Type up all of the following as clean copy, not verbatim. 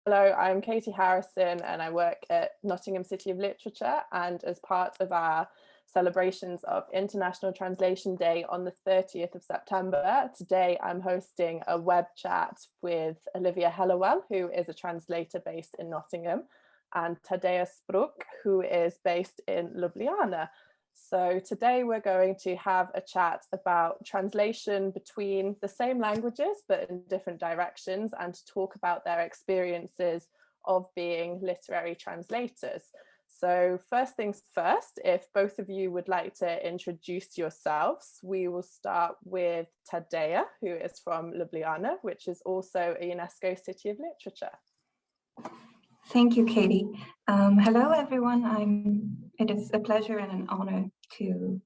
Hello, I'm Katie Harrison and I work at Nottingham City of Literature, and as part of our celebrations of International Translation Day on the 30th of September, today I'm hosting a web chat with Olivia Hellewell, who is a translator based in Nottingham, and Tadeja Spruk, who is based in Ljubljana. So today we're going to have a chat about translation between the same languages but in different directions, and to talk about their experiences of being literary translators. So first things first, if both of you would like to introduce yourselves, we will start with Tadeja, who is from Ljubljana, which is also a UNESCO City of Literature. Thank you, Katie. Hello, everyone. It is a pleasure and an honor to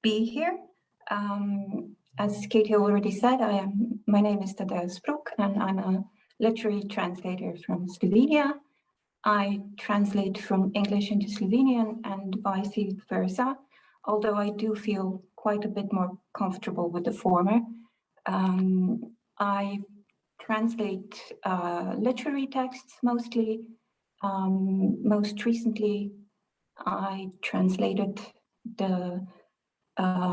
be here. As Katie already said, my name is Tadeja Spruk, and I'm a literary translator from Slovenia. I translate from English into Slovenian and vice versa, although I do feel quite a bit more comfortable with the former. I translate literary texts mostly. Most recently, I translated the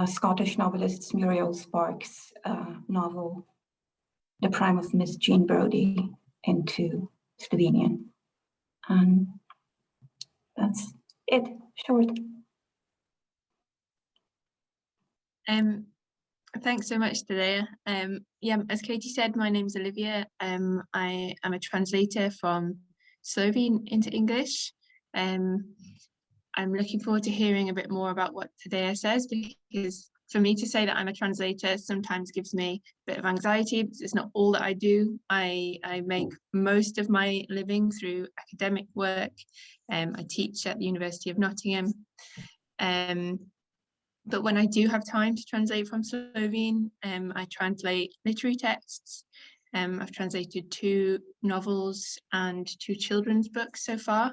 Scottish novelist Muriel Sparks' novel, The Crime of Miss Jean Brodie, into Slovenian. And that's it, short. Thanks so much, Tadeja. Yeah, as Katie said, my name's Olivia. I am a translator from Slovene into English. I'm looking forward to hearing a bit more about what Tadeja says, because for me to say that I'm a translator sometimes gives me a bit of anxiety, because it's not all that I do. I make most of my living through academic work. I teach at the University of Nottingham. But when I do have time to translate from Slovene, I translate literary texts. I've translated 2 novels and 2 children's books so far.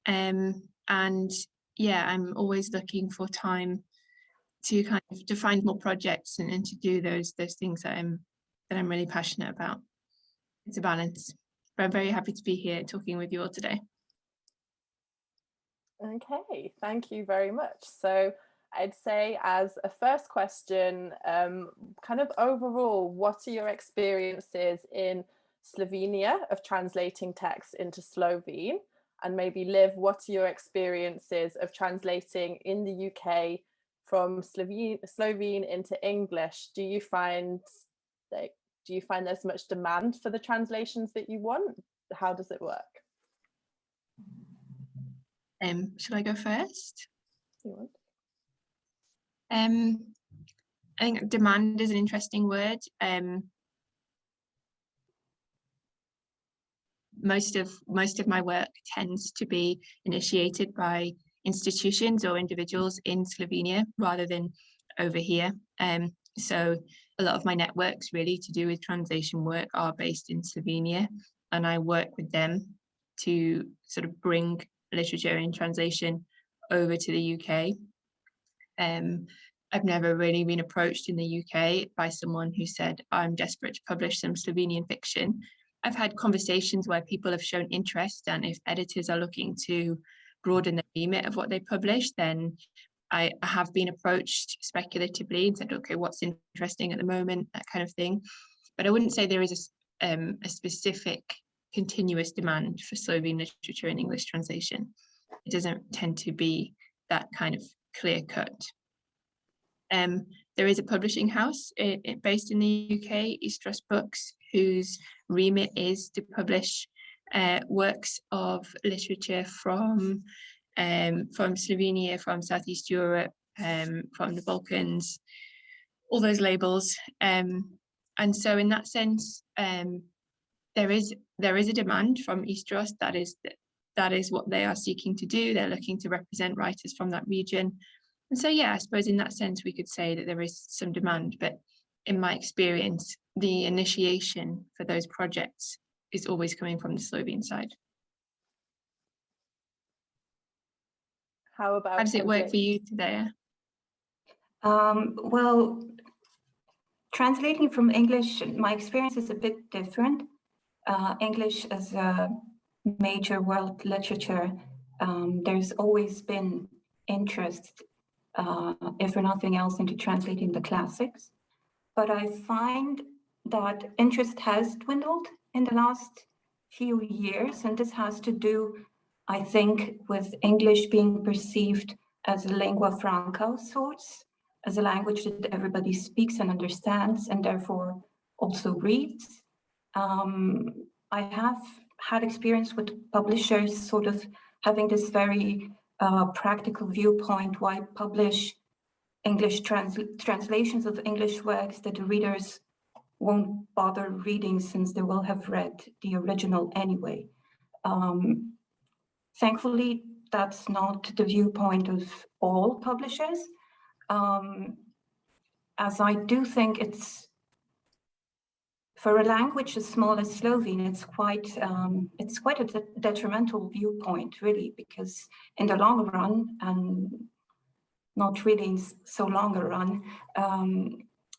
And yeah, I'm always looking for time to to find more projects and to do those things that I'm really passionate about. It's a balance. But I'm very happy to be here talking with you all today. Okay, thank you very much. So I'd say, as a first question, kind of overall, what are your experiences in Slovenia of translating texts into Slovene? And maybe Liv, what are your experiences of translating in the UK from Slovene into English? Do you find there's much demand for the translations that you want? How does it work? Should I go first? You want? I think demand is an interesting word. Most of my work tends to be initiated by institutions or individuals in Slovenia rather than over here. So a lot of my networks really to do with translation work are based in Slovenia, and I work with them to sort of bring literature in translation over to the UK. I've never really been approached in the UK by someone who said, I'm desperate to publish some Slovenian fiction. I've had conversations where people have shown interest, and if editors are looking to broaden the remit of what they publish, then I have been approached speculatively and said, okay, what's interesting at the moment, that kind of thing. But I wouldn't say there is a specific continuous demand for Slovene literature in English translation. It doesn't tend to be that kind of clear cut. There is a publishing house based in the UK, Istros Books, whose remit is to publish works of literature from Slovenia, from Southeast Europe, from the Balkans, all those labels. And so in that sense, there is a demand from Istros. That is what they are seeking to do. They're looking to represent writers from that region. And so, yeah, I suppose in that sense, we could say that there is some demand, but in my experience, the initiation for those projects is always coming from the Slovene side. How does it work for you, Tadeja? Well, translating from English, my experience is a bit different. English as a major world literature, there's always been interest, if for nothing else, into translating the classics. But I find that interest has dwindled in the last few years, and this has to do, I think, with English being perceived as a lingua franca of sorts, as a language that everybody speaks and understands, and therefore also reads. I have had experience with publishers sort of having this very practical viewpoint: why publish English translations of English works that the readers won't bother reading since they will have read the original anyway. Thankfully, that's not the viewpoint of all publishers, as I do think it's, for a language as small as Slovene, it's quite a detrimental viewpoint, really, because in the long run, and not really in so long a run,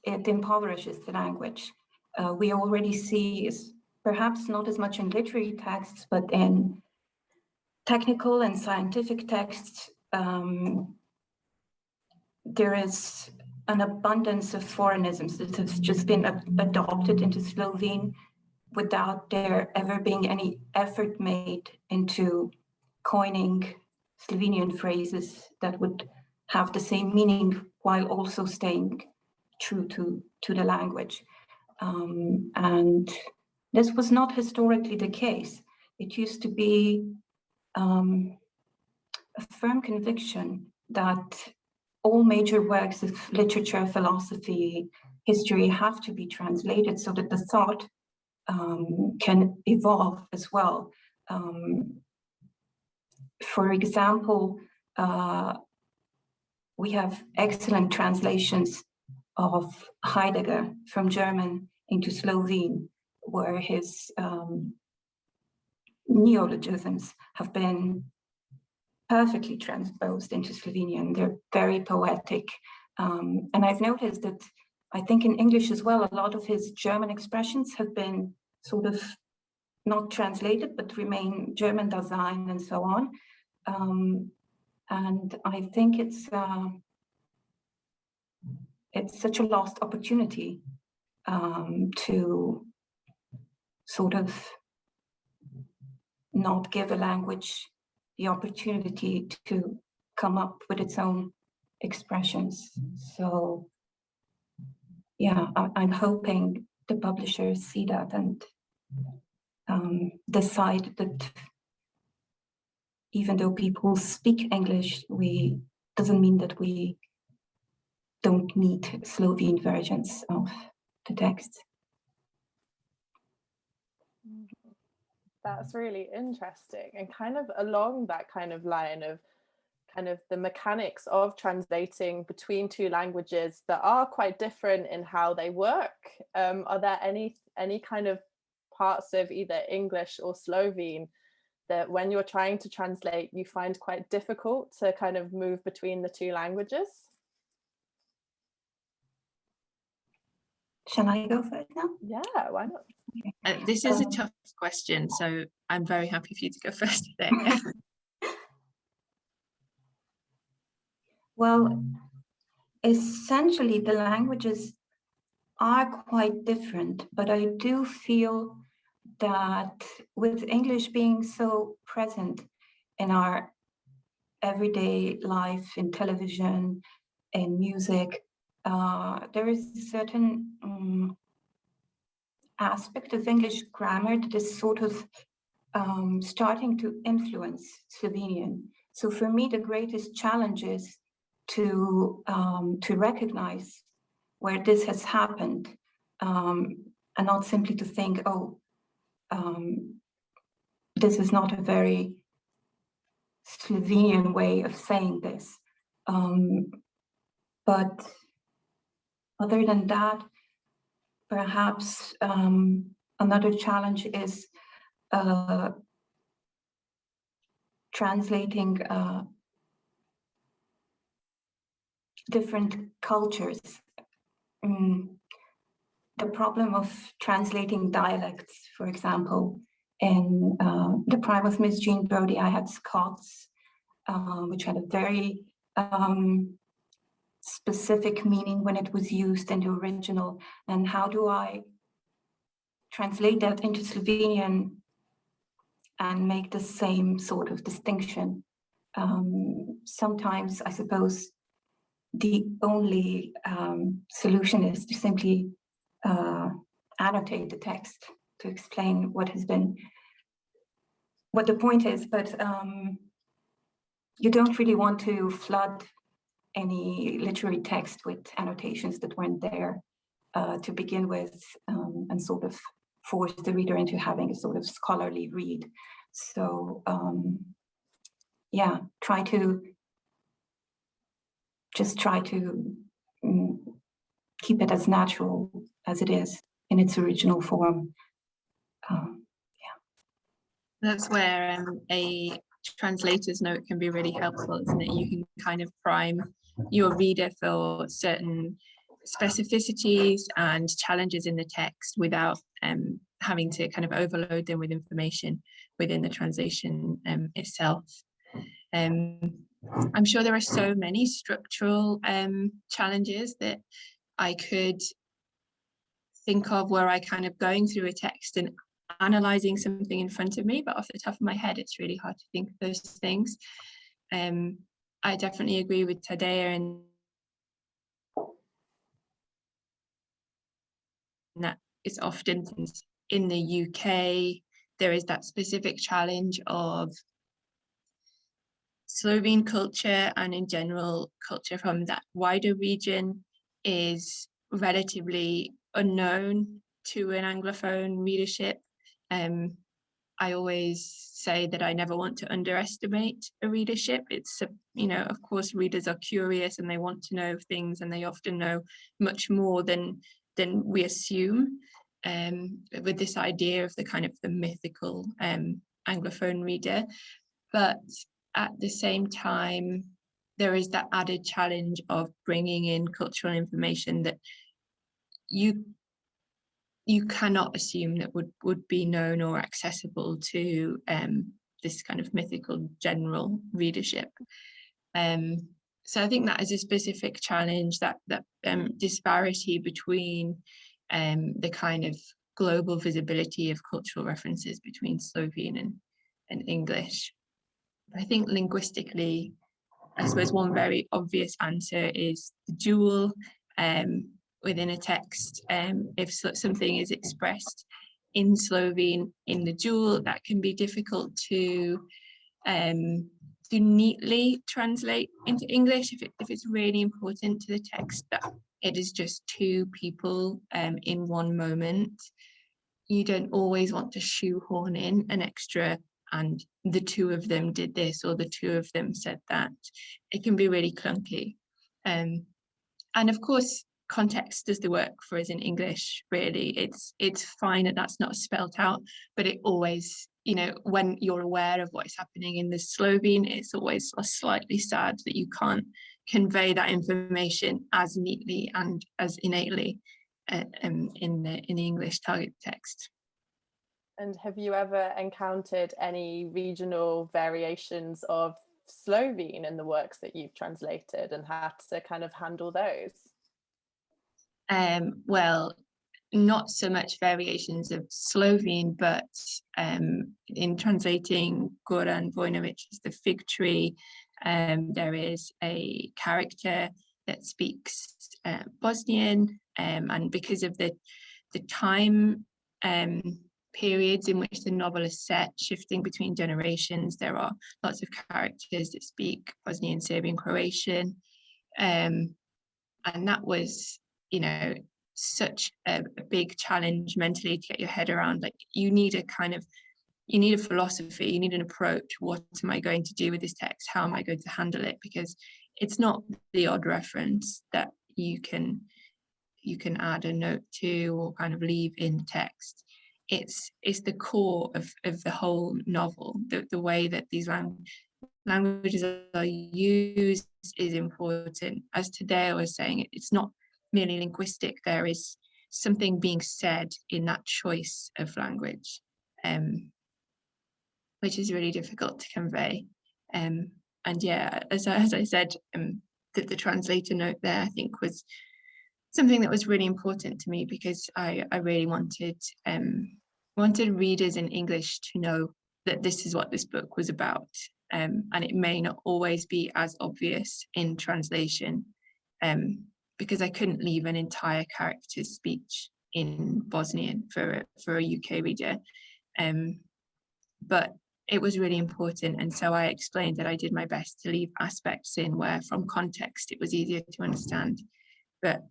it impoverishes the language. We already see, perhaps not as much in literary texts, but in technical and scientific texts, there is an abundance of foreignisms that have just been adopted into Slovene without there ever being any effort made into coining Slovenian phrases that would have the same meaning while also staying true to the language. And this was not historically the case. It used to be a firm conviction that all major works of literature, philosophy, history have to be translated so that the thought can evolve as well. For example, we have excellent translations of Heidegger from German into Slovene, where his neologisms have been perfectly transposed into Slovenian. They're very poetic. And I've noticed that, I think in English as well, a lot of his German expressions have been sort of not translated, but remain German Dasein and so on. And I think it's such a lost opportunity to sort of not give a language the opportunity to come up with its own expressions. So yeah, I'm hoping the publishers see that and decide that even though people speak English, doesn't mean that we don't need Slovene versions of the text. That's really interesting, and kind of along that kind of line of kind of the mechanics of translating between two languages that are quite different in how they work. Are there any kind of parts of either English or Slovene that when you're trying to translate, you find quite difficult to kind of move between the two languages? Shall I go first now? Yeah, why not? This is a tough question, so I'm very happy for you to go first today. Well, essentially the languages are quite different, but I do feel that with English being so present in our everyday life, in television, in music, there is a certain aspect of English grammar that is sort of starting to influence Slovenian. So for me, the greatest challenge is to recognize where this has happened, and not simply to think, oh, this is not a very Slovenian way of saying this. But other than that, perhaps another challenge is translating different cultures. the problem of translating dialects, for example. In the Prime of Miss Jean Brodie, I had Scots, which had a very specific meaning when it was used in the original. And how do I translate that into Slovenian and make the same sort of distinction? Sometimes, I suppose, the only solution is to simply annotate the text to explain what the point is, but you don't really want to flood any literary text with annotations that weren't there to begin with, and sort of force the reader into having a sort of scholarly read. So yeah, try to keep it as natural as it is in its original form. That's where a translator's note can be really helpful, isn't it? You can kind of prime your reader for certain specificities and challenges in the text without having to kind of overload them with information within the translation itself. I'm sure there are so many structural challenges that I could think of where I kind of going through a text and analysing something in front of me, but off the top of my head, it's really hard to think of those things. I definitely agree with Tadeja and that it's often in the UK, there is that specific challenge of Slovene culture and in general culture from that wider region is relatively unknown to an Anglophone readership. I always say that I never want to underestimate a readership. It's, you know, of course, readers are curious and they want to know things, and they often know much more than we assume. With this idea of the kind of the mythical Anglophone reader, but at the same time, there is that added challenge of bringing in cultural information that you cannot assume that would be known or accessible to this kind of mythical general readership. So I think that is a specific challenge, that disparity between the kind of global visibility of cultural references between Slovene and English. I think linguistically, I suppose one very obvious answer is the dual within a text. If something is expressed in Slovene in the dual, that can be difficult to neatly translate into English if it's really important to the text that it is just two people in one moment. You don't always want to shoehorn in an extra and the two of them did this or the two of them said that. It can be really clunky. And of course, context does the work for us in English, really. It's fine that that's not spelt out, but it always, you know, when you're aware of what is happening in the Slovene, it's always slightly sad that you can't convey that information as neatly and as innately in the English target text. And have you ever encountered any regional variations of Slovene in the works that you've translated and had to kind of handle those? Well, not so much variations of Slovene, but in translating Goran Vojnovic's The Fig Tree, there is a character that speaks Bosnian, and because of the time periods in which the novel is set, shifting between generations, there are lots of characters that speak Bosnian, Serbian, Croatian, and that was, you know, such a big challenge mentally to get your head around. Like, you need a philosophy, you need an approach. What am I going to do with this text? How am I going to handle it? Because it's not the odd reference that you can add a note to or kind of leave in the text. It's the core of the whole novel. The way that these languages are used is important. As Tadeja was saying, it's not merely linguistic. There is something being said in that choice of language, which is really difficult to convey. And yeah, as I said, that the translator note there, I think, was something that was really important to me, because I really wanted readers in English to know that this is what this book was about. And it may not always be as obvious in translation, because I couldn't leave an entire character's speech in Bosnian for a UK reader. But it was really important, and so I explained that I did my best to leave aspects in where, from context, it was easier to understand. But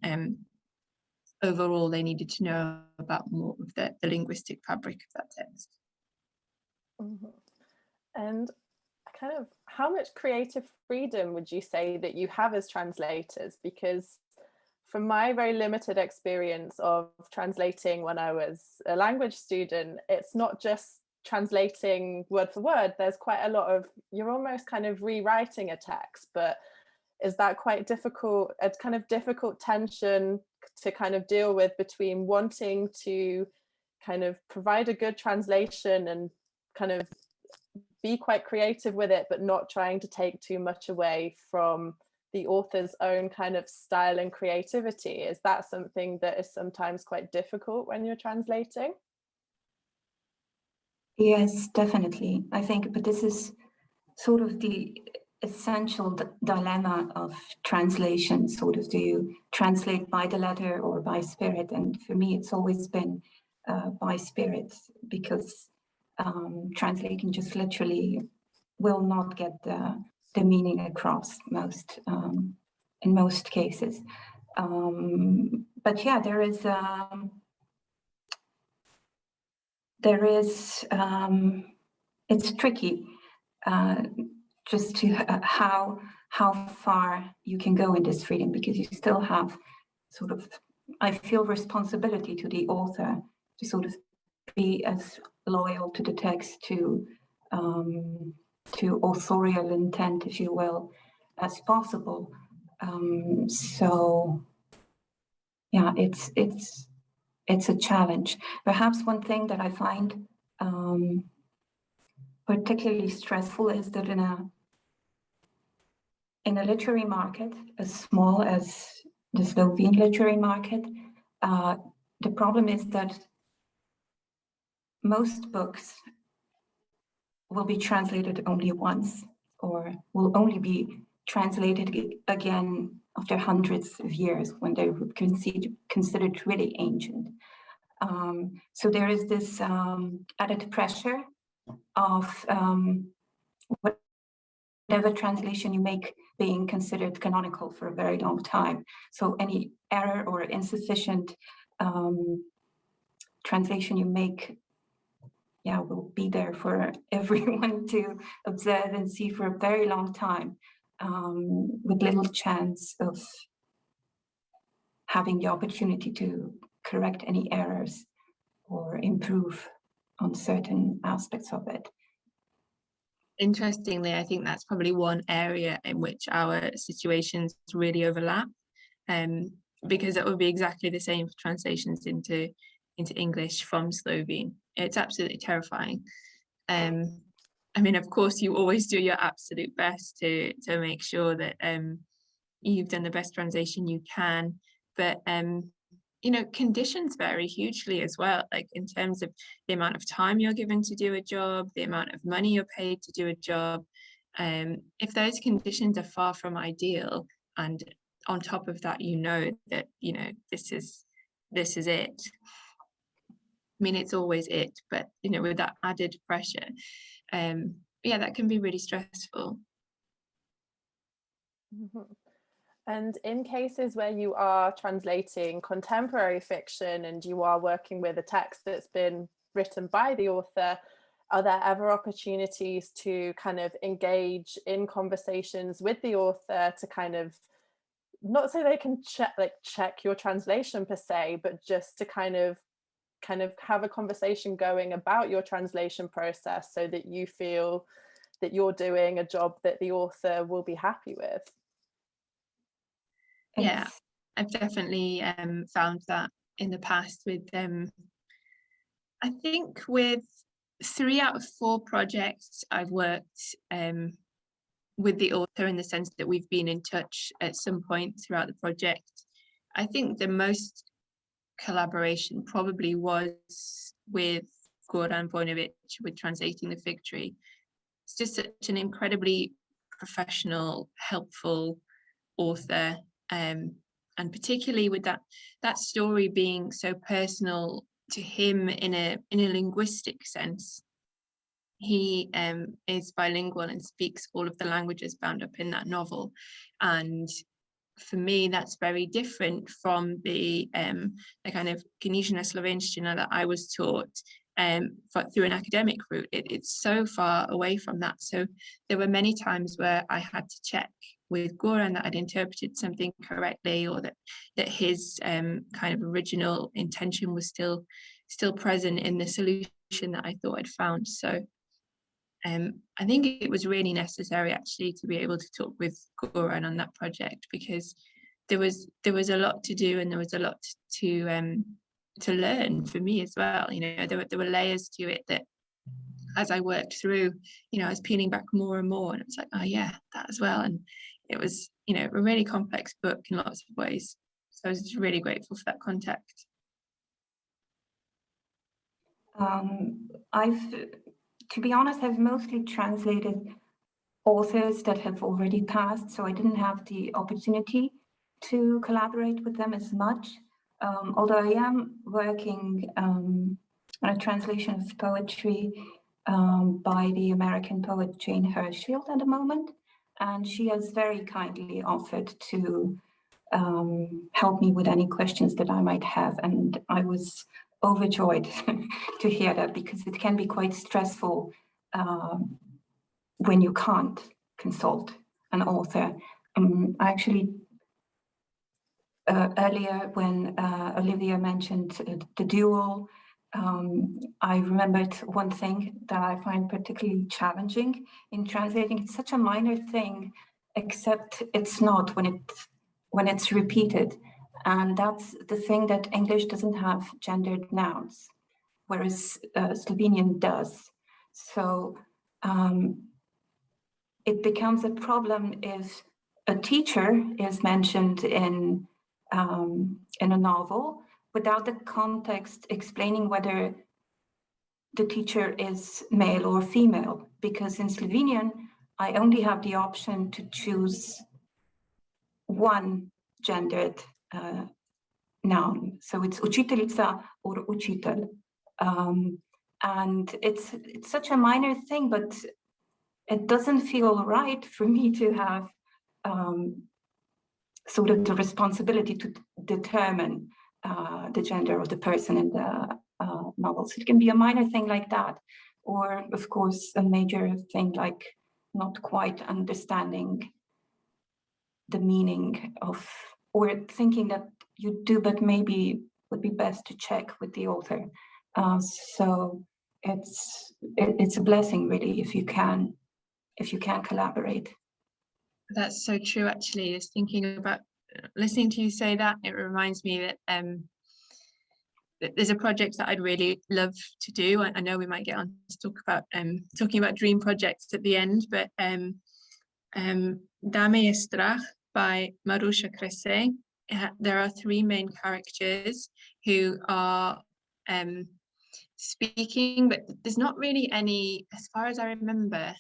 overall, they needed to know about more of the linguistic fabric of that text. Mm-hmm. And kind of, how much creative freedom would you say that you have as translators? Because from my very limited experience of translating when I was a language student, it's not just translating word for word. There's quite a lot of, you're almost kind of rewriting a text, but is that quite difficult, a kind of difficult tension to kind of deal with between wanting to kind of provide a good translation and kind of be quite creative with it, but not trying to take too much away from the author's own kind of style and creativity? Is that something that is sometimes quite difficult when you're translating? Yes, definitely. I think, but this is sort of the essential dilemma of translation. Sort of, do you translate by the letter or by spirit? And for me, it's always been by spirit, because translating just literally will not get the meaning across in most cases. But yeah, it's tricky just to how far you can go in this freedom, because you still have sort of, I feel, responsibility to the author to sort of be as loyal to the text, to authorial intent, if you will, as possible. So yeah, it's a challenge. Perhaps one thing that I find particularly stressful is that in a literary market as small as the Slovene literary market, the problem is that most books will be translated only once, or will only be translated again after hundreds of years, when they would considered really ancient. So there is this added pressure of whatever translation you make being considered canonical for a very long time. So any error or insufficient translation you make, will be there for everyone to observe and see for a very long time, with little chance of having the opportunity to correct any errors or improve on certain aspects of it. Interestingly, I think that's probably one area in which our situations really overlap, because it would be exactly the same for translations into English from Slovene. It's absolutely terrifying. I mean, of course, you always do your absolute best to make sure that you've done the best translation you can, but conditions vary hugely as well, like in terms of the amount of time you're given to do a job, the amount of money you're paid to do a job. If those conditions are far from ideal, and on top of that, that this is it. I mean, it's always it, but with that added pressure, that can be really stressful. Mm-hmm. And in cases where you are translating contemporary fiction and you are working with a text that's been written by the author, are there ever opportunities to kind of engage in conversations with the author to kind of, not so they can check your translation per se, but just to kind of have a conversation going about your translation process, so that you feel that you're doing a job that the author will be happy with? Yeah, I've definitely found that in the past with I think with 3 out of 4 projects I've worked with the author, in the sense that we've been in touch at some point throughout the project. I think the most collaboration probably was with Goran Vojnovic with translating the Fig Tree. It's just such an incredibly professional, helpful author, and particularly with that story being so personal to him in a linguistic sense. He is bilingual and speaks all of the languages bound up in that novel, and for me that's very different from the kind of Knižna slovenština that I was taught through an academic route. It's so far away from that. So there were many times where I had to check with Goran that I'd interpreted something correctly, or that his kind of original intention was still present in the solution that I thought I'd found. So I think it was really necessary actually to be able to talk with Goran on that project, because there was a lot to do, and there was a lot to learn for me as well. You know, there were layers to it that as I worked through, you know, I was peeling back more and more, and it was like, oh yeah, that as well. And it was, you know, a really complex book in lots of ways. So I was just really grateful for that contact. To be honest, I've mostly translated authors that have already passed, so I didn't have the opportunity to collaborate with them as much. Although I am working on a translation of poetry by the American poet Jane Hirschfield at the moment, and she has very kindly offered to help me with any questions that I might have, and I was overjoyed to hear that, because it can be quite stressful when you can't consult an author. I actually earlier when Olivia mentioned the dual, I remembered one thing that I find particularly challenging in translating. It's such a minor thing, except it's not when it's repeated. And that's the thing that English doesn't have gendered nouns, whereas Slovenian does. So it becomes a problem if a teacher is mentioned in a novel without the context explaining whether the teacher is male or female, because in Slovenian, I only have the option to choose one gendered noun. So it's učiteljica or učitelj. And it's such a minor thing, but it doesn't feel right for me to have sort of the responsibility to determine the gender of the person in the novel. So it can be a minor thing like that, or of course a major thing like not quite understanding the meaning of, or thinking that you do, but maybe would be best to check with the author. So it's a blessing really if you can collaborate. That's so true. Actually, just thinking about listening to you say that, it reminds me that there's a project that I'd really love to do. I know we might get on to talk about talking about dream projects at the end, but Tadeja Spruk by Marusha Krese. There are 3 main characters who are speaking, but there's not really any, as far as I remember,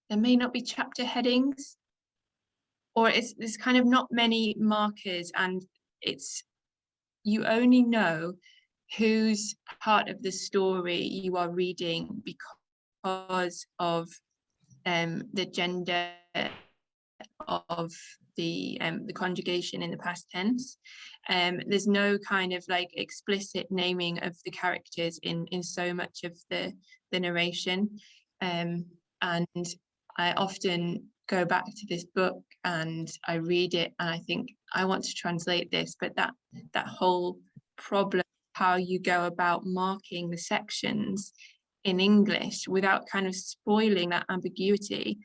there may not be chapter headings, or there's kind of not many markers, and you only know whose part of the story you are reading because of the gender of the conjugation in the past tense. There's no kind of like explicit naming of the characters in so much of the narration, and I often go back to this book and I read it and I think I want to translate this, but that whole problem, how you go about marking the sections in English without kind of spoiling that ambiguity,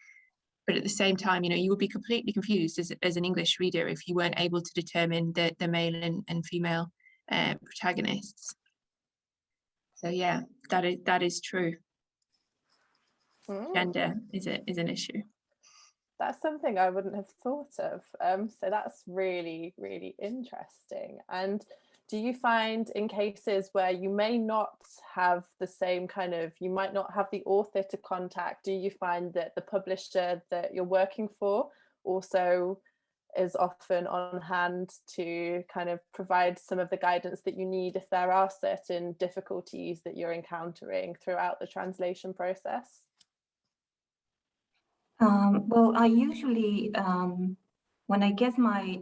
but at the same time, you know, you would be completely confused as an English reader if you weren't able to determine the male and female protagonists. So yeah, that is true. Gender is an issue. That's something I wouldn't have thought of. So that's really, really interesting. And do you find in cases where you may not have the same kind of, you might not have the author to contact, do you find that the publisher that you're working for also is often on hand to kind of provide some of the guidance that you need if there are certain difficulties that you're encountering throughout the translation process? Well, I usually, when I get my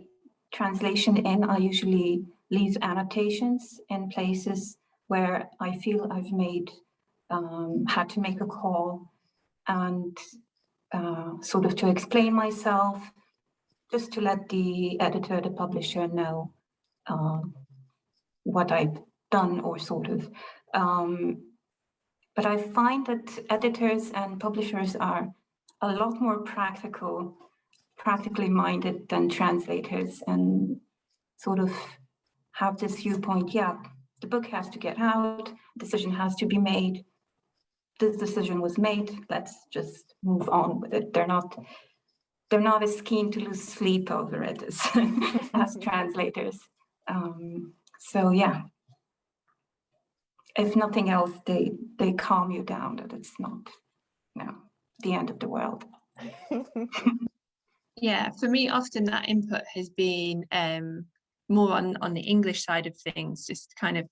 translation in, I usually leave annotations in places where I feel I've had to make a call, and sort of to explain myself, just to let the editor, the publisher know what I've done, or sort of. But I find that editors and publishers are a lot more practically minded than translators, and sort of have this viewpoint, yeah, the book has to get out, decision has to be made, this decision was made, let's just move on with it. They're not as keen to lose sleep over it as translators. So yeah, if nothing else, they calm you down that it's not, the end of the world. Yeah, for me, often that input has been more on the English side of things, just kind of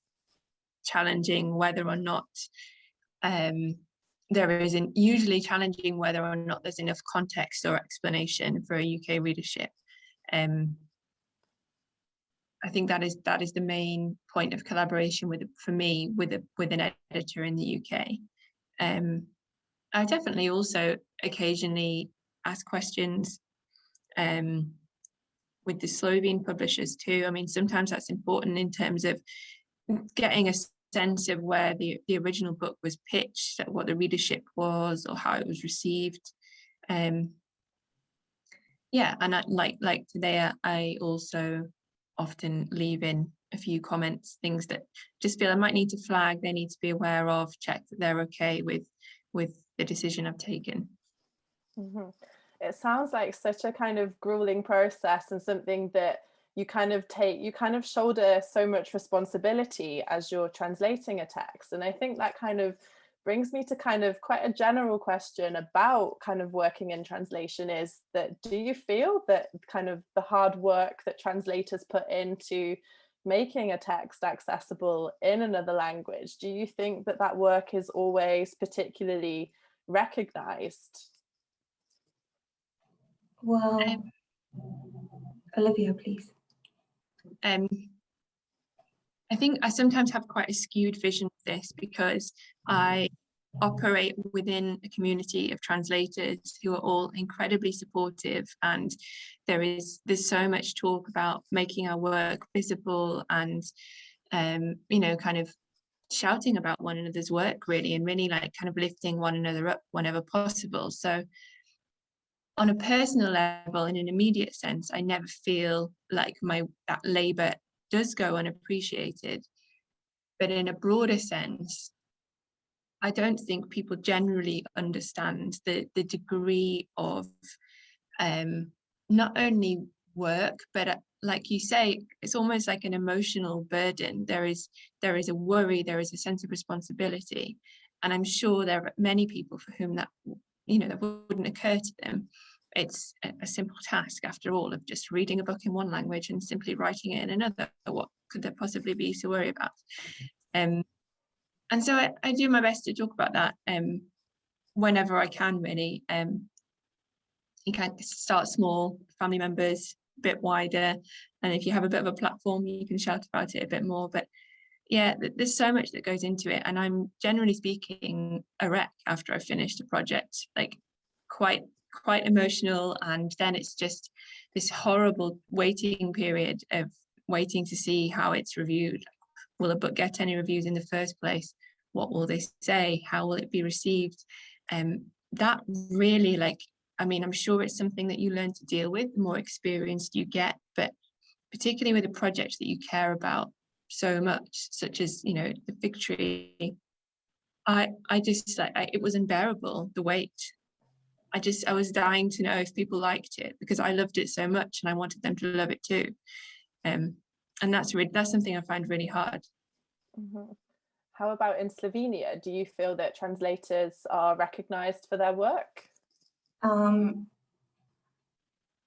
challenging whether or not usually challenging whether or not there's enough context or explanation for a UK readership. I think that is the main point of collaboration for me with an editor in the UK. I definitely also occasionally ask questions with the Slovene publishers too. I mean, sometimes that's important in terms of getting a sense of where the original book was pitched, what the readership was, or how it was received. Yeah, and like today, I also often leave in a few comments, things that just feel I might need to flag, they need to be aware of, check that they're okay with the decision I've taken. Mm-hmm. It sounds like such a kind of grueling process, and something that you kind of shoulder so much responsibility as you're translating a text. And I think that kind of brings me to kind of quite a general question about kind of working in translation, is that do you feel that kind of the hard work that translators put into making a text accessible in another language, do you think that work is always particularly recognized? Well, Olivia, please. I think I sometimes have quite a skewed vision of this because I operate within a community of translators who are all incredibly supportive, and there's so much talk about making our work visible and kind of shouting about one another's work really, and really like kind of lifting one another up whenever possible. So on a personal level, in an immediate sense, I never feel like that labor does go unappreciated. But in a broader sense, I don't think people generally understand the degree of not only work, but like you say, it's almost like an emotional burden. There is a worry, there is a sense of responsibility. And I'm sure there are many people for whom that wouldn't occur to them. It's a simple task, after all, of just reading a book in one language and simply writing it in another. What could there possibly be to worry about? And so I do my best to talk about that whenever I can, really. You can start small, family members, a bit wider, and if you have a bit of a platform, you can shout about it a bit more. But yeah, there's so much that goes into it, and I'm generally speaking a wreck after I've finished a project, like quite emotional, and then it's just this horrible waiting period of waiting to see how it's reviewed. Will a book get any reviews in the first place? What will they say? How will it be received? That really, I'm sure it's something that you learn to deal with the more experienced you get, but particularly with a project that you care about, so much, such as, you know, the fig tree. I just like, it was unbearable, the weight. I was dying to know if people liked it, because I loved it so much and I wanted them to love it too. And that's something I find really hard. Mm-hmm. How about in Slovenia? Do you feel that translators are recognized for their work?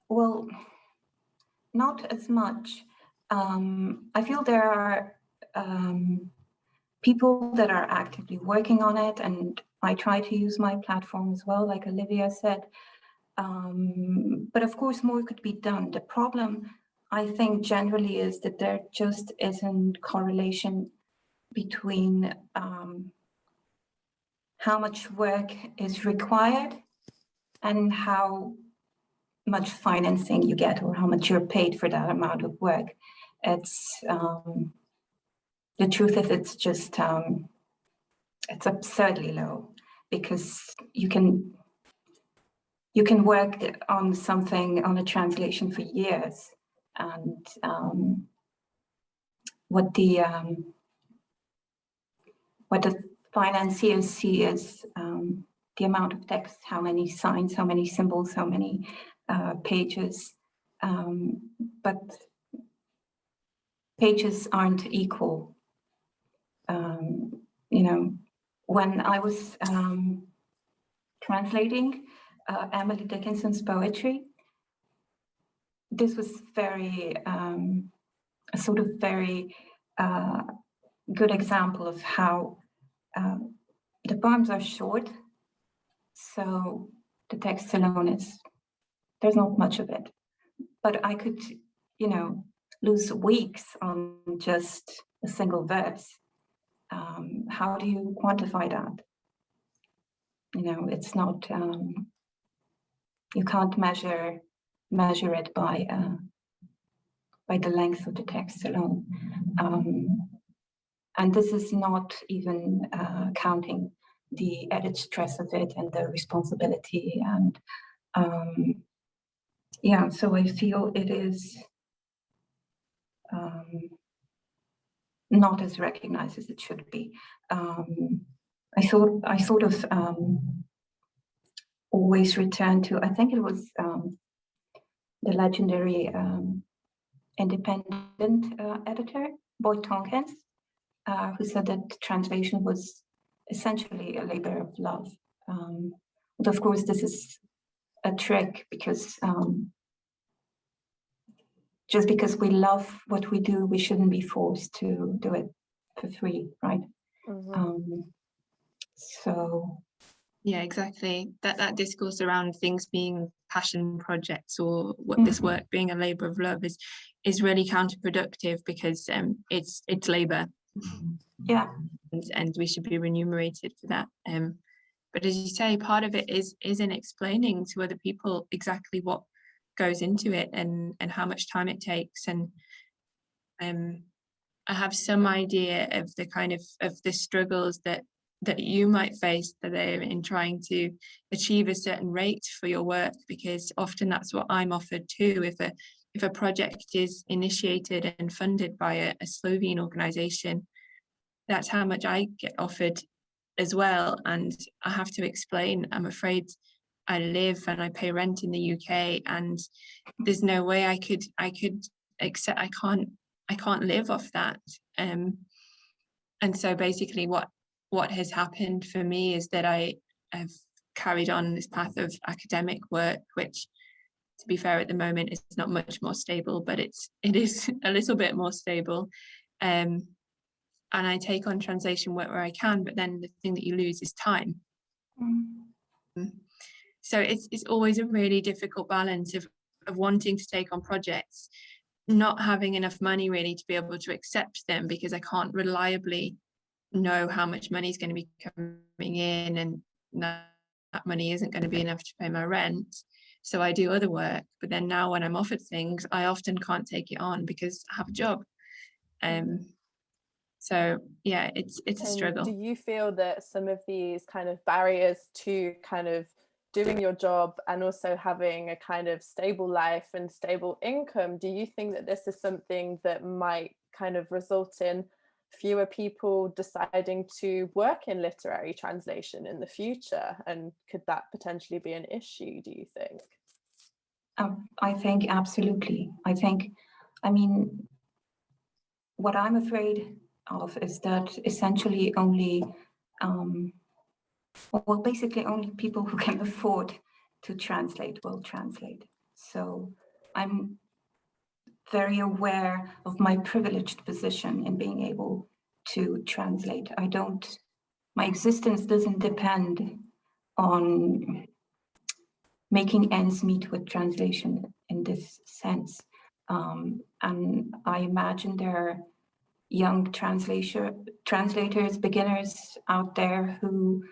Well, not as much. I feel there are people that are actively working on it, and I try to use my platform as well, like Olivia said. But of course, more could be done. The problem, I think, generally is that there just isn't correlation between how much work is required and how much financing you get, or how much you're paid for that amount of work. It's the truth is, it's just it's absurdly low, because you can work on something, on a translation, for years, and what the financiers see is the amount of text, how many signs, how many symbols, how many pages, but pages aren't equal. You know, when I was translating Emily Dickinson's poetry, this was very a sort of very good example of how the poems are short, so the text alone there's not much of it, but I could, you know, lose weeks on just a single verse. How do you quantify that? You know, it's not, you can't measure it by the length of the text alone. And this is not even counting the added stress of it and the responsibility. And yeah, so I feel it is not as recognized as it should be. I sort of always return to, I think it was the legendary independent editor, Boyd Tompkins, who said that translation was essentially a labor of love. But of course, this is a trick, because just because we love what we do, we shouldn't be forced to do it for free, right? Mm-hmm. So yeah, exactly, that discourse around things being passion projects, or what mm-hmm. this work being a labor of love, is really counterproductive, because it's labor. Yeah, and we should be remunerated for that. But as you say, part of it is in explaining to other people exactly what goes into it, and how much time it takes. And I have some idea of the kind of the struggles that you might face in trying to achieve a certain rate for your work, because often that's what I'm offered too. If a project is initiated and funded by a Slovene organization, that's how much I get offered as well. And I have to explain, I'm afraid I live and I pay rent in the UK, and there's no way I could accept, I can't live off that. And so basically what has happened for me is that I have carried on this path of academic work, which, to be fair, at the moment is not much more stable, but it is a little bit more stable. And I take on translation work where I can, but then the thing that you lose is time. Mm. So it's always a really difficult balance of wanting to take on projects, not having enough money really to be able to accept them, because I can't reliably know how much money is going to be coming in, and that money isn't going to be enough to pay my rent. So I do other work, but then now when I'm offered things, I often can't take it on because I have a job. So yeah, it's a struggle. Do you feel that some of these kind of barriers to kind of doing your job and also having a kind of stable life and stable income, do you think that this is something that might kind of result in fewer people deciding to work in literary translation in the future? And could that potentially be an issue, do you think? I think absolutely. I mean, what I'm afraid of is that essentially only, well, basically only people who can afford to translate will translate. So I'm very aware of my privileged position in being able to translate. My existence doesn't depend on making ends meet with translation in this sense. And I imagine there are young translators, beginners out there who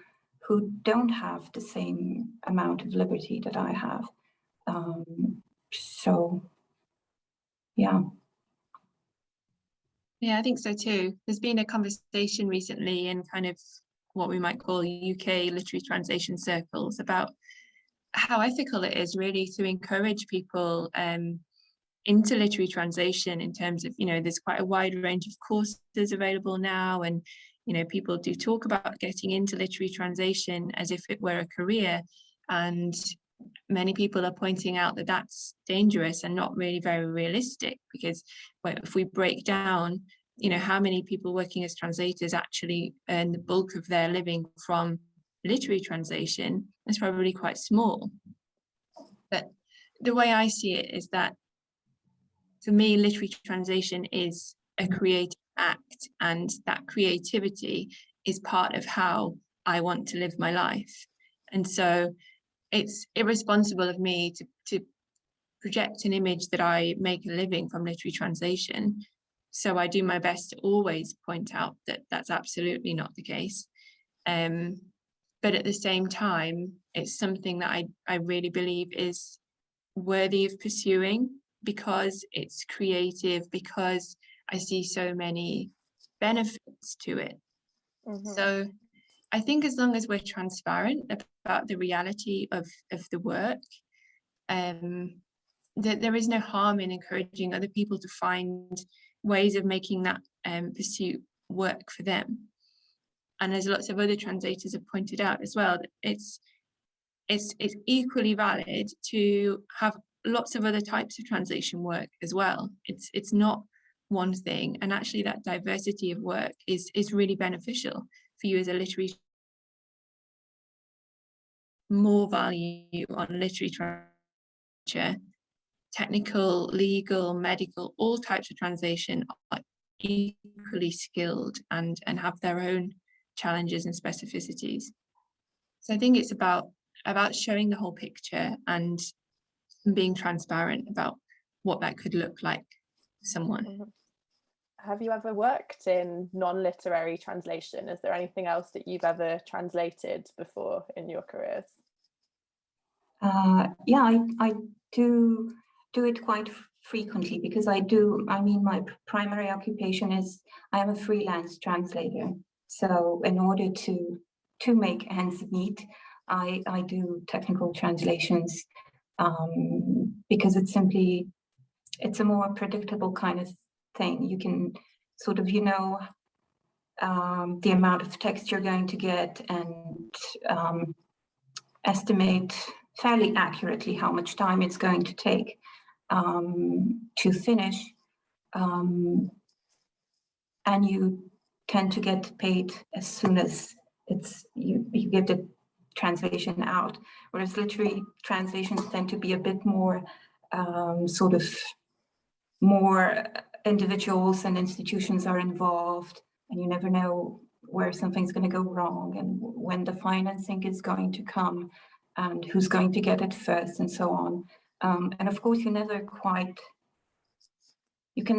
don't have the same amount of liberty that I have. So, yeah. Yeah, I think so too. There's been a conversation recently in kind of what we might call UK literary translation circles about how ethical it is really to encourage people into literary translation, in terms of, there's quite a wide range of courses available now, and people do talk about getting into literary translation as if it were a career, and many people are pointing out that that's dangerous and not really very realistic, because if we break down how many people working as translators actually earn the bulk of their living from literary translation, it's probably quite small. But the way I see it is that, for me, literary translation is a creative act, and that creativity is part of how I want to live my life. And so it's irresponsible of me to project an image that I make a living from literary translation. So I do my best to always point out that that's absolutely not the case. But at the same time, it's something that I really believe is worthy of pursuing, because it's creative, because I see so many benefits to it. Mm-hmm. So I think as long as we're transparent about the reality of the work, that there is no harm in encouraging other people to find ways of making that pursuit work for them. And as lots of other translators have pointed out as well, that it's equally valid to have lots of other types of translation work as well. It's not one thing, and actually that diversity of work is really beneficial for you as a literary. More value on literary translation, technical, legal, medical, all types of translation are equally skilled and have their own challenges and specificities. So I think it's about showing the whole picture and being transparent about what that could look like for someone. Mm-hmm. Have you ever worked in non-literary translation? Is there anything else that you've ever translated before in your careers? Yeah, I do it quite frequently, because my primary occupation is I am a freelance translator. So in order to make ends meet, I do technical translations, because it's a more predictable kind of thing. You can sort of, the amount of text you're going to get, and estimate fairly accurately how much time it's going to take to finish. And you tend to get paid as soon as you give the translation out, whereas literary translations tend to be a bit more sort of more individuals and institutions are involved, and you never know where something's going to go wrong and when the financing is going to come and who's going to get it first, and so on. And of course, you can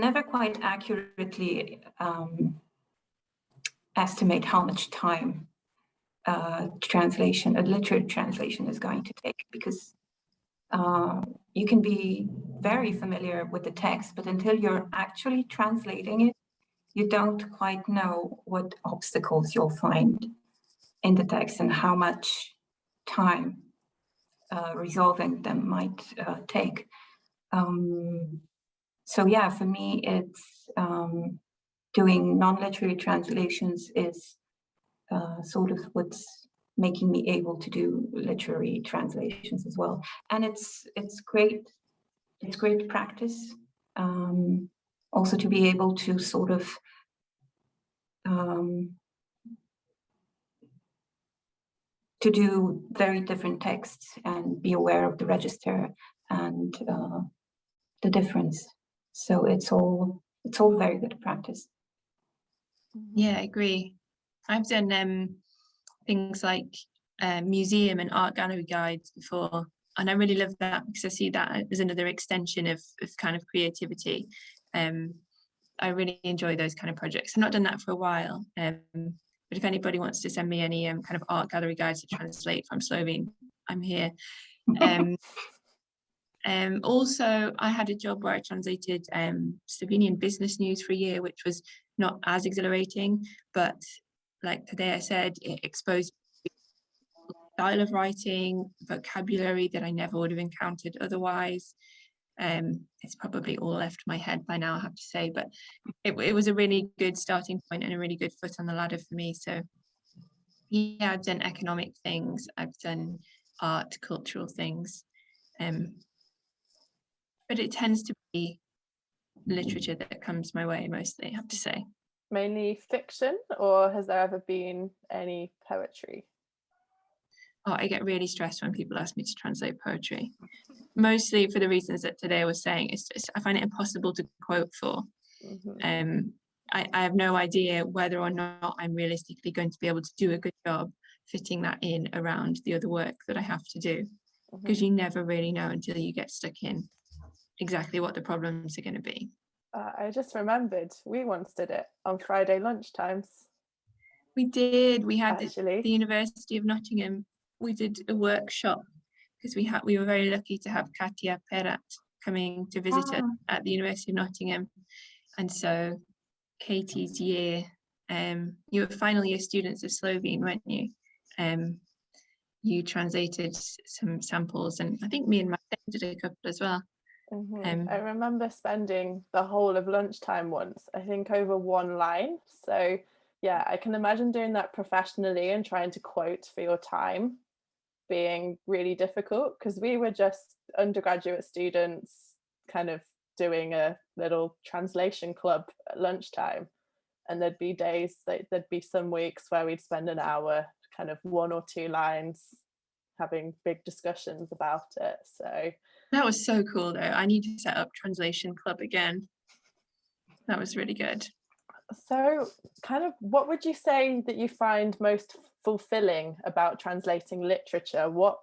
never quite accurately estimate how much time a literary translation is going to take, because you can be very familiar with the text, but until you're actually translating it, you don't quite know what obstacles you'll find in the text and how much time resolving them might take. So yeah, for me, it's doing non-literary translations is sort of what's making me able to do literary translations as well. And it's great practice. Also to be able to sort of to do very different texts and be aware of the register and the difference. So it's all very good practice. Yeah, I agree. I've done things like museum and art gallery guides before, and I really love that because I see that as another extension of kind of creativity. I really enjoy those kind of projects. I've not done that for a while, but if anybody wants to send me any kind of art gallery guides to translate from Slovene, I'm here. Also, I had a job where I translated Slovenian business news for a year, which was not as exhilarating, but like Tadeja said, it exposed style of writing, vocabulary that I never would have encountered otherwise. It's probably all left my head by now, I have to say, but it was a really good starting point and a really good foot on the ladder for me. So yeah, I've done economic things, I've done art, cultural things, but it tends to be literature that comes my way mostly, I have to say. Mainly fiction, or has there ever been any poetry? Oh, I get really stressed when people ask me to translate poetry, mostly for the reasons that Tadeja was saying. It's just, I find it impossible to quote for. Mm-hmm. I have no idea whether or not I'm realistically going to be able to do a good job fitting that in around the other work that I have to do, because you never really know until you get stuck in exactly what the problems are going to be. I just remembered we once did it on Friday lunchtimes. We did. We had Actually, the University of Nottingham. We did a workshop because we were very lucky to have Katia Perat coming to visit us at the University of Nottingham, and so Katie's year, you were final year students of Slovene, weren't you? You translated some samples, and I think me and my friend did a couple as well. I remember spending the whole of lunchtime once, I think over one line. So yeah, I can imagine doing that professionally and trying to quote for your time being really difficult, because we were just undergraduate students kind of doing a little translation club at lunchtime, and there'd be days that there'd be some weeks where we'd spend an hour, kind of 1 or 2 lines, having big discussions about it. So that was so cool though. I need to set up translation club again. That was really good. So kind of what would you say that you find most fulfilling about translating literature? What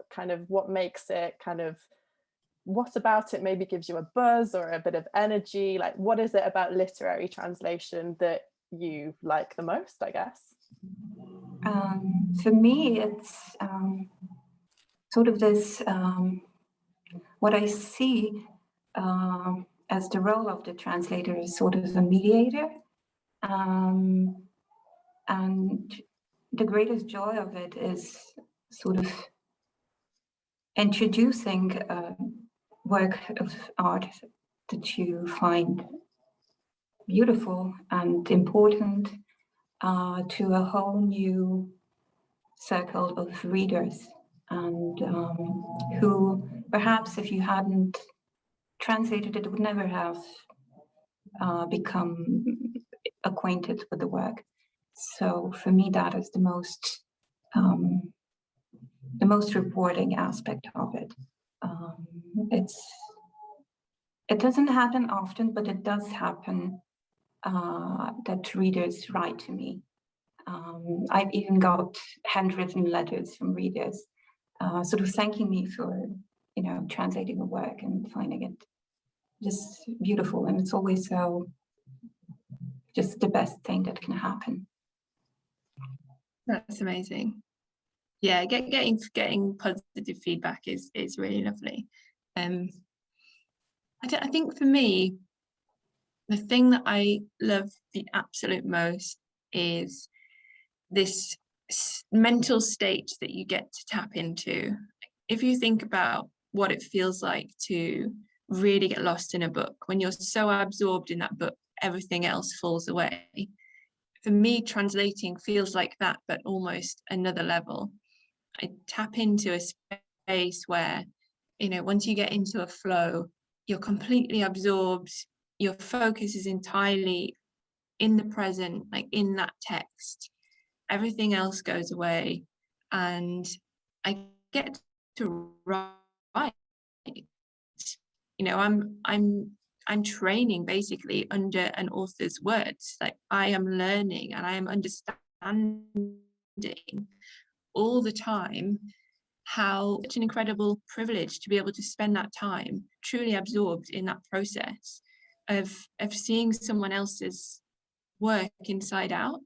makes it kind of, what about it maybe gives you a buzz or a bit of energy? Like, what is it about literary translation that you like the most, I guess? For me, it's sort of this, what I see as the role of the translator is sort of a mediator. And the greatest joy of it is sort of introducing a work of art that you find beautiful and important to a whole new circle of readers, and who perhaps if you hadn't translated it would never have become acquainted with the work. So for me, that is the most rewarding aspect of it. It doesn't happen often, but it does happen that readers write to me. I've even got handwritten letters from readers sort of thanking me for, translating the work and finding it just beautiful. And it's always so just the best thing that can happen. That's amazing. Yeah, getting positive feedback is really lovely. I think for me, the thing that I love the absolute most is this mental state that you get to tap into if you think about what it feels like to really get lost in a book, when you're so absorbed in that book, everything else falls away. For me, translating feels like that, but almost another level. I tap into a space where, you know, once you get into a flow, you're completely absorbed, your focus is entirely in the present, like in that text. Everything else goes away, and I get to write. You know, I'm training basically under an author's words. Like, I am learning and I am understanding all the time how such an incredible privilege to be able to spend that time truly absorbed in that process of seeing someone else's work inside out.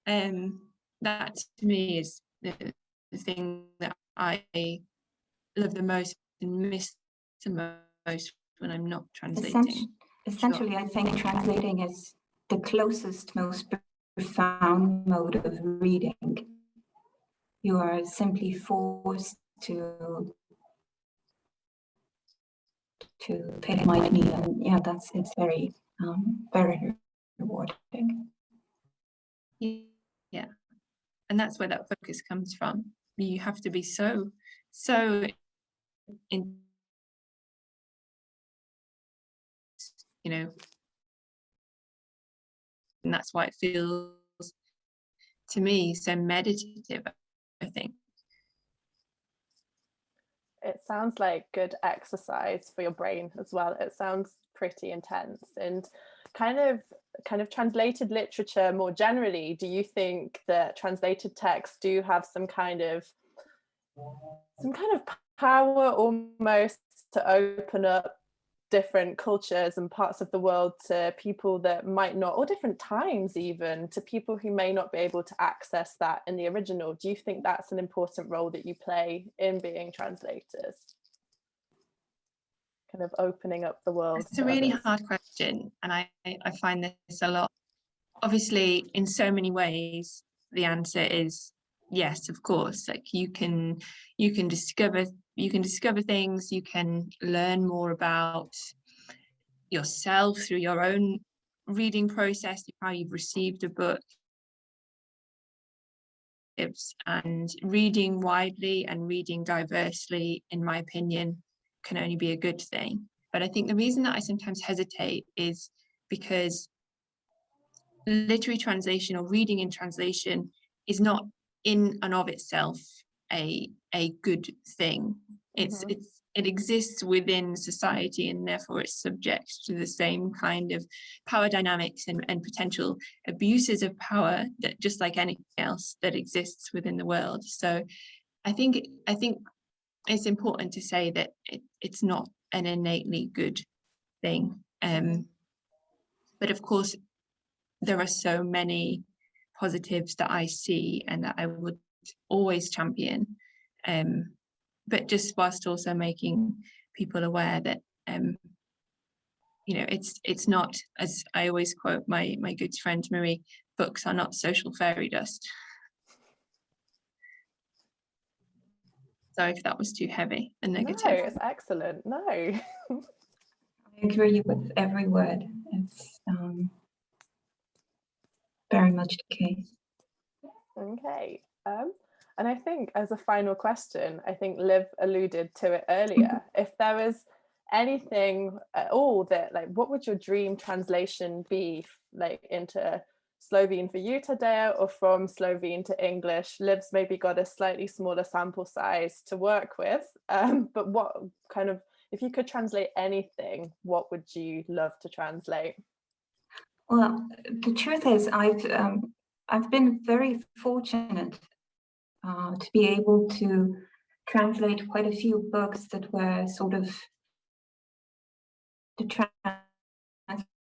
That to me is the thing that I love the most and miss the most when I'm not translating. Essentially, I think translating is the closest, most profound mode of reading. You are simply forced to pay mind me, and yeah, it's very very rewarding. Yeah, and that's where that focus comes from. You have to be so in, you know, and that's why it feels to me so meditative, I think. It sounds like good exercise for your brain as well. It sounds pretty intense. And kind of translated literature more generally, do you think that translated texts do have some kind of power almost to open up different cultures and parts of the world to people that might not, or different times even, to people who may not be able to access that in the original? Do you think that's an important role that you play in being translators? Kind of opening up the world. It's a really hard question, and I find this a lot. Obviously, in so many ways, the answer is yes, of course. Like, you can discover things, you can learn more about yourself through your own reading process, how you've received a book, and reading widely and reading diversely, in my opinion, can only be a good thing. But I think the reason that I sometimes hesitate is because literary translation, or reading in translation, is not in and of itself a good thing. It exists within society, and therefore it's subject to the same kind of power dynamics and potential abuses of power that, just like anything else that exists within the world. So I think it's important to say that it's not an innately good thing. But of course, there are so many positives that I see and that I would always champion. But just whilst also making people aware that, you know, it's not, as I always quote my good friend Marie, books are not social fairy dust. Sorry if that was too heavy and negative. No, it's excellent. No. I agree with every word. It's very much the case. Okay. And I think, as a final question, I think Liv alluded to it earlier. If there was anything at all that, like, what would your dream translation be, like, into Slovene for you, Tadeja, or from Slovene to English? Liv's maybe got a slightly smaller sample size to work with, but what kind of, if you could translate anything, what would you love to translate? Well, the truth is, I've been very fortunate to be able to translate quite a few books that were sort of the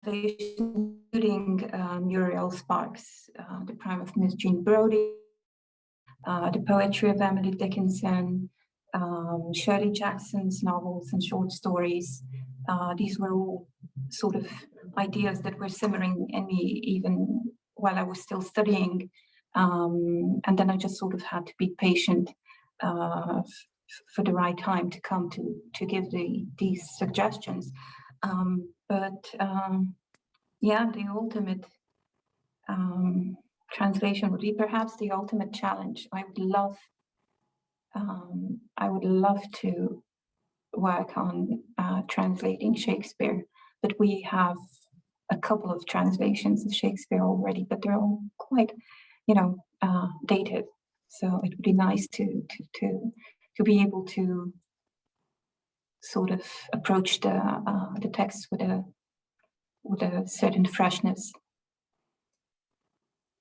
translation, including Muriel Sparks, The Prime of Miss Jean Brodie, the poetry of Emily Dickinson, Shirley Jackson's novels and short stories. These were all sort of ideas that were simmering in me even while I was still studying. And then I just sort of had to be patient for the right time to come to give these suggestions. Yeah, the ultimate translation would be perhaps the ultimate challenge. I would love to work on translating Shakespeare, but we have a couple of translations of Shakespeare already, but they're all quite, dated. So it would be nice to be able to sort of approach the text with a certain freshness.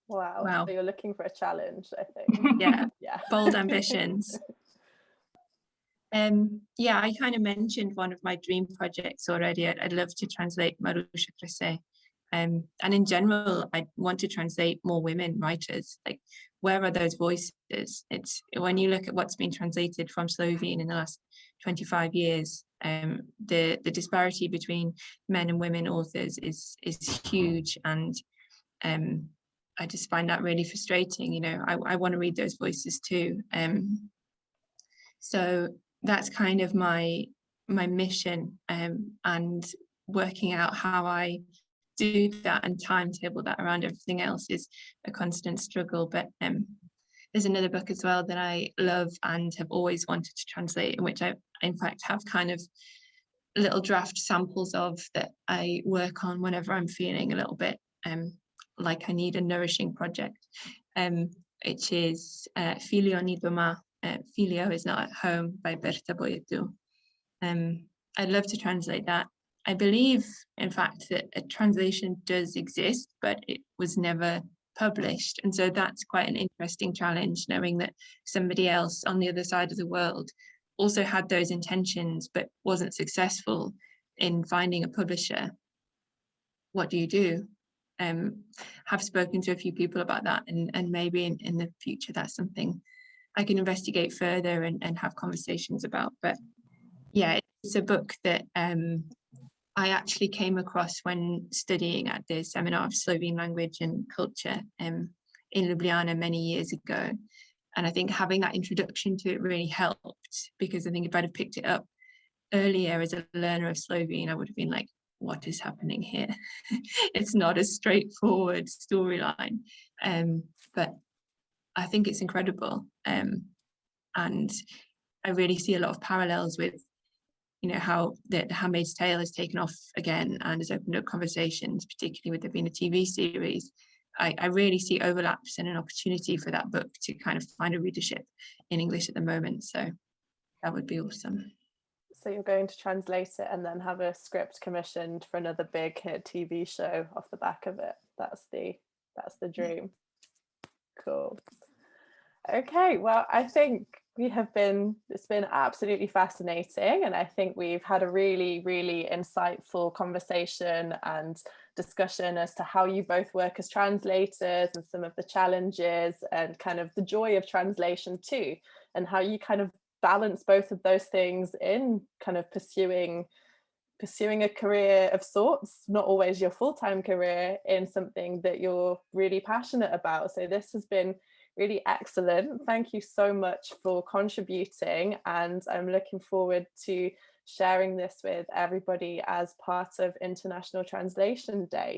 Wow. So you're looking for a challenge, I think. Yeah. Bold ambitions. Yeah, I kind of mentioned one of my dream projects already. I'd love to translate Marusha Krese. And in general, I want to translate more women writers. Like, where are those voices? It's when you look at what's been translated from Slovene in the last 25 years, the disparity between men and women authors is huge, and I just find that really frustrating. I want to read those voices too. So that's kind of my mission, and working out how I do that and timetable that around everything else is a constant struggle. But there's another book as well that I love and have always wanted to translate, in which I in fact have kind of little draft samples of, that I work on whenever I'm feeling a little bit like I need a nourishing project, which is Filio ni doma, Filio is not at home, by Berta Boyetu. I'd love to translate that. I believe, in fact, that a translation does exist, but it was never published. And so that's quite an interesting challenge, knowing that somebody else on the other side of the world also had those intentions, but wasn't successful in finding a publisher. What do you do? Have spoken to a few people about that, and maybe in the future that's something I can investigate further and have conversations about. But yeah, it's a book that I actually came across when studying at the Seminar of Slovene Language and Culture in Ljubljana many years ago. And I think having that introduction to it really helped, because I think if I'd have picked it up earlier as a learner of Slovene, I would have been like, what is happening here? It's not a straightforward storyline. But I think it's incredible. And I really see a lot of parallels with how the Handmaid's Tale has taken off again and has opened up conversations, particularly with there being a TV series. I really see overlaps and an opportunity for that book to kind of find a readership in English at the moment. So that would be awesome. So you're going to translate it and then have a script commissioned for another big hit TV show off the back of it. That's the dream. Cool. Okay, well, I think it's been absolutely fascinating, and I think we've had a really, really insightful conversation and discussion as to how you both work as translators and some of the challenges and kind of the joy of translation too, and how you kind of balance both of those things in kind of pursuing a career of sorts, not always your full-time career, in something that you're really passionate about. So this has been really excellent. Thank you so much for contributing, and I'm looking forward to sharing this with everybody as part of International Translation Day.